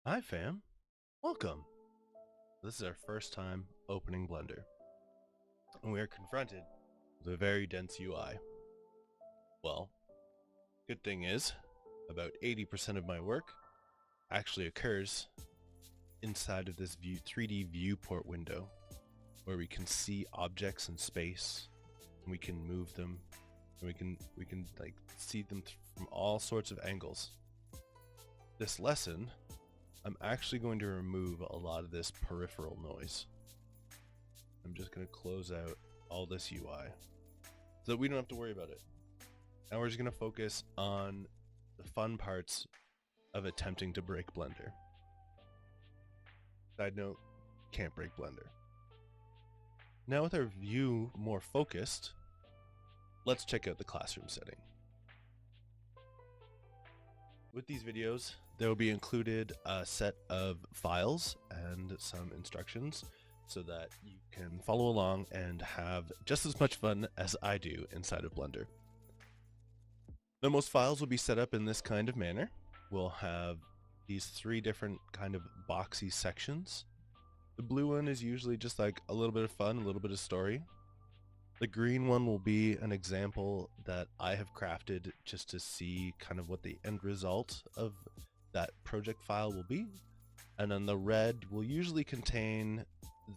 Hi fam, welcome. This is our first time opening Blender, and we are confronted with a very dense UI. Well, good thing is, about 80% of my work actually occurs inside of this 3D viewport window, where we can see objects in space, and we can move them, and we can like see them from all sorts of angles. This lesson, I'm actually going to remove a lot of this peripheral noise. I'm just going to close out all this UI so that we don't have to worry about it. Now we're just going to focus on the fun parts of attempting to break Blender. Side note, can't break Blender. Now with our view more focused, let's check out the classroom setting. With these videos, there will be included a set of files and some instructions so that you can follow along and have just as much fun as I do inside of Blender. Now, most files will be set up in this kind of manner. We'll have these three different kind of boxy sections. The blue one is usually just like a little bit of fun, a little bit of story. The green one will be an example that I have crafted just to see kind of what the end result of that project file will be. And then the red will usually contain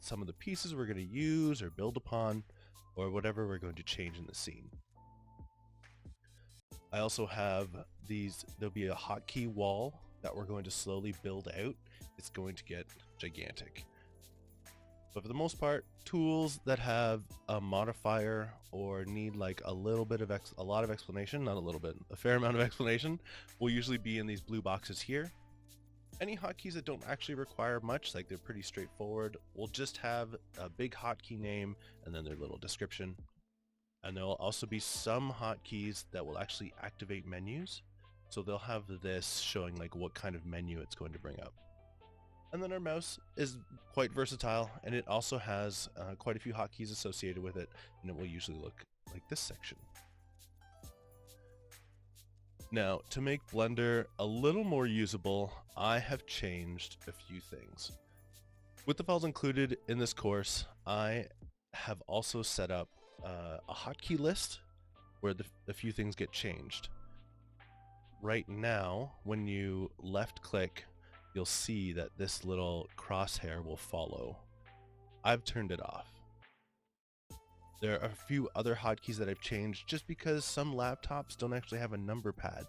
some of the pieces we're going to use or build upon, or whatever we're going to change in the scene. I also have there'll be a hotkey wall that we're going to slowly build out. It's going to get gigantic. But for the most part, tools that have a modifier or need like a little bit of a lot of explanation, not a little bit, a fair amount of explanation, will usually be in these blue boxes here. Any hotkeys that don't actually require much, like they're pretty straightforward, will just have a big hotkey name and then their little description. And there will also be some hotkeys that will actually activate menus. So they'll have this showing like what kind of menu it's going to bring up. And then our mouse is quite versatile, and it also has quite a few hotkeys associated with it, and it will usually look like this section. Now, to make Blender a little more usable, I have changed a few things. With the files included in this course, I have also set up a hotkey list where a few things get changed. Right now, when you left click, you'll see that this little crosshair will follow. I've turned it off. There are a few other hotkeys that I've changed just because some laptops don't actually have a number pad,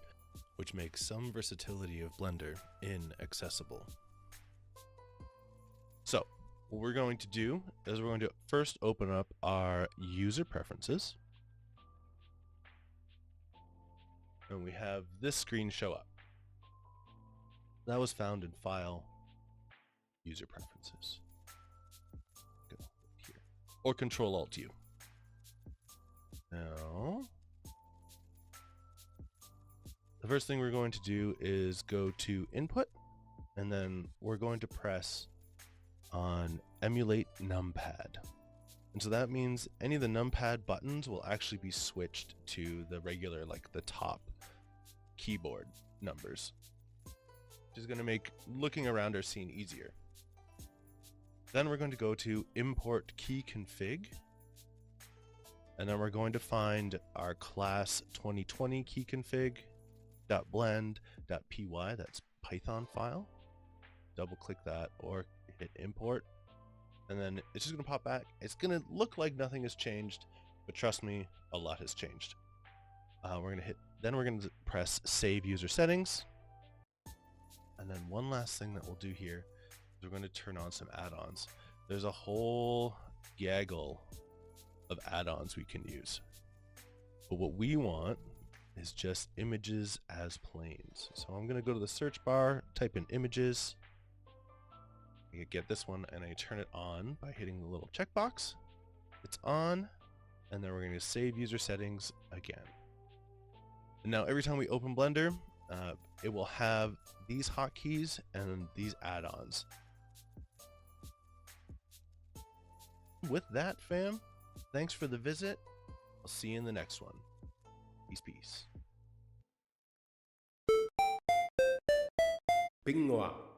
which makes some versatility of Blender inaccessible. So, what we're going to do is we're going to first open up our user preferences. And we have this screen show up. That was found in File, User Preferences. Go here. Or Control-Alt-U. Now, the first thing we're going to do is go to Input, and then we're going to press on Emulate Numpad. And so that means any of the numpad buttons will actually be switched to the regular, like the top keyboard numbers, which is going to make looking around our scene easier. Then we're going to go to Import Key Config, and then we're going to find our class 2020 key config.blend.py, that's Python file. Double click that or hit import, and then it's just going to pop back. It's going to look like nothing has changed, but trust me, a lot has changed. We're going to press Save User Settings. And then one last thing that we'll do here is we're going to turn on some add-ons. There's a whole gaggle of add-ons we can use. But what we want is just images as planes. So I'm going to go to the search bar, type in images. I get this one, and I turn it on by hitting the little checkbox. It's on, and then we're going to save user settings again. And now every time we open Blender, it will have these hotkeys and these add-ons. With that, fam, thanks for the visit. I'll see you in the next one. Peace. Bingo.